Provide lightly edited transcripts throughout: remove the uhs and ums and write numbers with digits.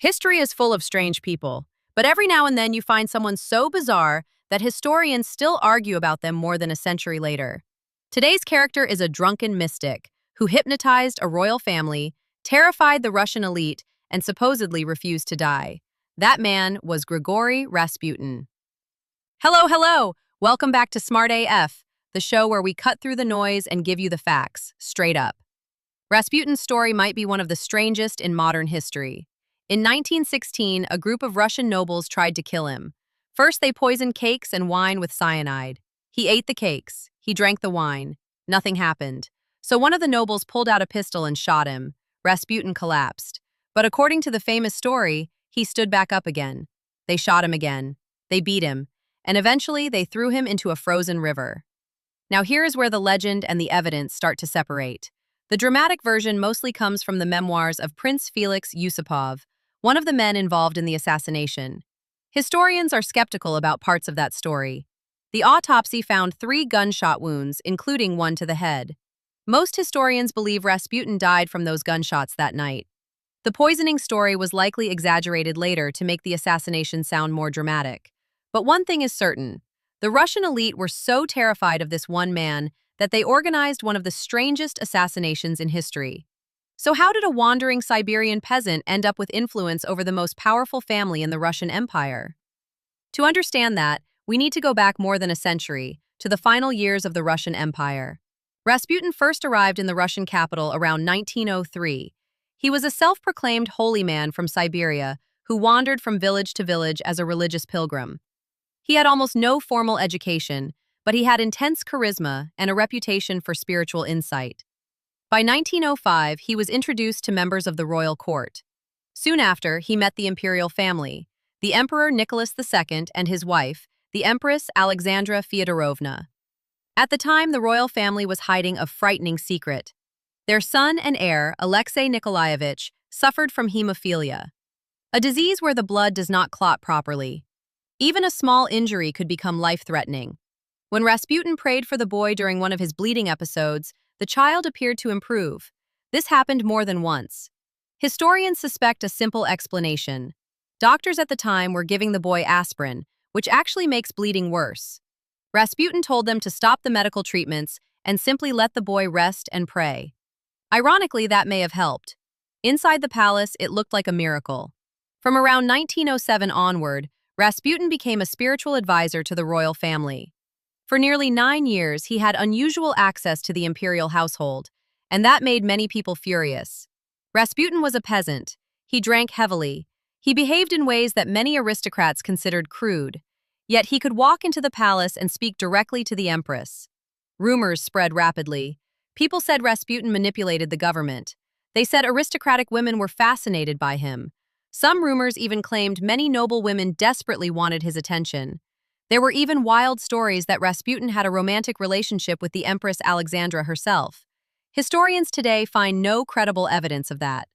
History is full of strange people, but every now and then you find someone so bizarre that historians still argue about them more than a century later. Today's character is a drunken mystic who hypnotized a royal family, terrified the Russian elite, and supposedly refused to die. That man was Grigori Rasputin. Hello, hello! Welcome back to Smart AF, the show where we cut through the noise and give you the facts, straight up. Rasputin's story might be one of the strangest in modern history. In 1916, a group of Russian nobles tried to kill him. First, they poisoned cakes and wine with cyanide. He ate the cakes. He drank the wine. Nothing happened. So one of the nobles pulled out a pistol and shot him. Rasputin collapsed. But according to the famous story, he stood back up again. They shot him again. They beat him. And eventually, they threw him into a frozen river. Now here is where the legend and the evidence start to separate. The dramatic version mostly comes from the memoirs of Prince Felix Yusupov, one of the men involved in the assassination. Historians are skeptical about parts of that story. The autopsy found 3 gunshot wounds, including one to the head. Most historians believe Rasputin died from those gunshots that night. The poisoning story was likely exaggerated later to make the assassination sound more dramatic. But one thing is certain. The Russian elite were so terrified of this one man that they organized one of the strangest assassinations in history. So how did a wandering Siberian peasant end up with influence over the most powerful family in the Russian Empire? To understand that, we need to go back more than a century, to the final years of the Russian Empire. Rasputin first arrived in the Russian capital around 1903. He was a self-proclaimed holy man from Siberia who wandered from village to village as a religious pilgrim. He had almost no formal education, but he had intense charisma and a reputation for spiritual insight. By 1905, he was introduced to members of the royal court. Soon after, he met the imperial family, the Emperor Nicholas II and his wife, the Empress Alexandra Fyodorovna. At the time, the royal family was hiding a frightening secret. Their son and heir, Alexei Nikolaevich, suffered from hemophilia, a disease where the blood does not clot properly. Even a small injury could become life-threatening. When Rasputin prayed for the boy during one of his bleeding episodes, the child appeared to improve. This happened more than once. Historians suspect a simple explanation. Doctors at the time were giving the boy aspirin, which actually makes bleeding worse. Rasputin told them to stop the medical treatments and simply let the boy rest and pray. Ironically, that may have helped. Inside the palace, it looked like a miracle. From around 1907 onward, Rasputin became a spiritual advisor to the royal family. For nearly 9 years, he had unusual access to the imperial household, and that made many people furious. Rasputin was a peasant. He drank heavily. He behaved in ways that many aristocrats considered crude. Yet he could walk into the palace and speak directly to the empress. Rumors spread rapidly. People said Rasputin manipulated the government. They said aristocratic women were fascinated by him. Some rumors even claimed many noble women desperately wanted his attention. There were even wild stories that Rasputin had a romantic relationship with the Empress Alexandra herself. Historians today find no credible evidence of that.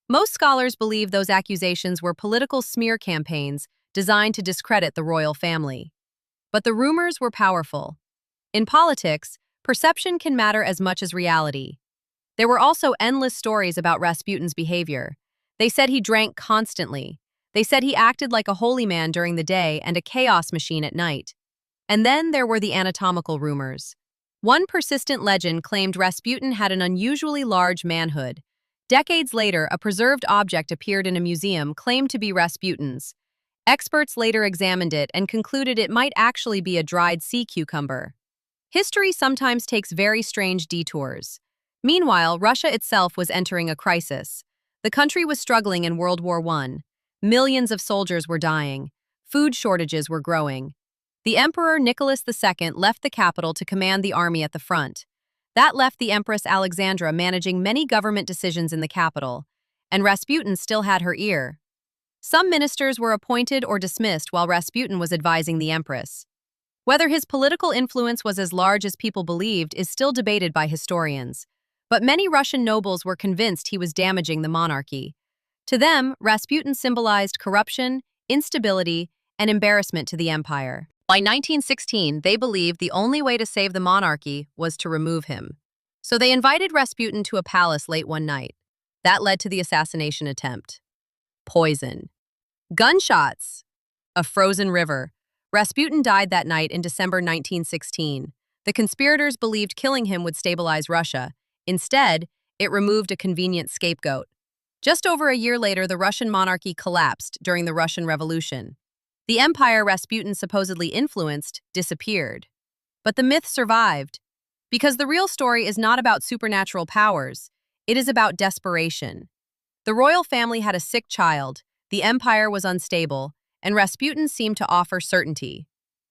Most scholars believe those accusations were political smear campaigns designed to discredit the royal family. But the rumors were powerful. In politics, perception can matter as much as reality. There were also endless stories about Rasputin's behavior. They said he drank constantly. They said he acted like a holy man during the day and a chaos machine at night. And then there were the anatomical rumors. One persistent legend claimed Rasputin had an unusually large manhood. Decades later, a preserved object appeared in a museum claimed to be Rasputin's. Experts later examined it and concluded it might actually be a dried sea cucumber. History sometimes takes very strange detours. Meanwhile, Russia itself was entering a crisis. The country was struggling in World War I. Millions of soldiers were dying. Food shortages were growing. The Emperor Nicholas II left the capital to command the army at the front. That left the Empress Alexandra managing many government decisions in the capital, and Rasputin still had her ear. Some ministers were appointed or dismissed while Rasputin was advising the Empress. Whether his political influence was as large as people believed is still debated by historians, but many Russian nobles were convinced he was damaging the monarchy. To them, Rasputin symbolized corruption, instability, and embarrassment to the empire. By 1916, they believed the only way to save the monarchy was to remove him. So they invited Rasputin to a palace late one night. That led to the assassination attempt. Poison. Gunshots. A frozen river. Rasputin died that night in December 1916. The conspirators believed killing him would stabilize Russia. Instead, it removed a convenient scapegoat. Just over a year later, the Russian monarchy collapsed during the Russian Revolution. The empire Rasputin supposedly influenced disappeared. But the myth survived, because the real story is not about supernatural powers, it is about desperation. The royal family had a sick child, the empire was unstable, and Rasputin seemed to offer certainty.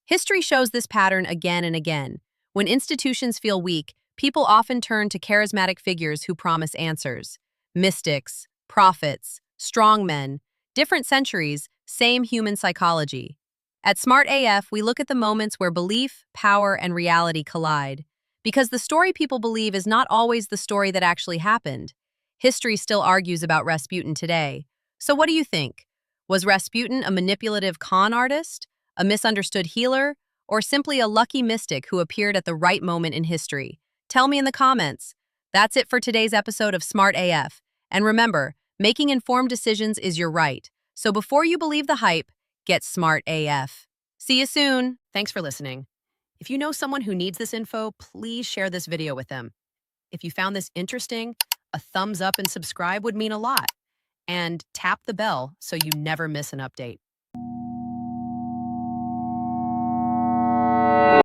History shows this pattern again and again. When institutions feel weak, people often turn to charismatic figures who promise answers. Mystics, prophets, strongmen, different centuries, same human psychology. At Smart AF, we look at the moments where belief, power, and reality collide. Because the story people believe is not always the story that actually happened. History still argues about Rasputin today. So what do you think? Was Rasputin a manipulative con artist, a misunderstood healer, or simply a lucky mystic who appeared at the right moment in history? Tell me in the comments. That's it for today's episode of Smart AF. And remember, making informed decisions is your right. So before you believe the hype, get Smart AF. See you soon. Thanks for listening. If you know someone who needs this info, please share this video with them. If you found this interesting, a thumbs up and subscribe would mean a lot. And tap the bell so you never miss an update.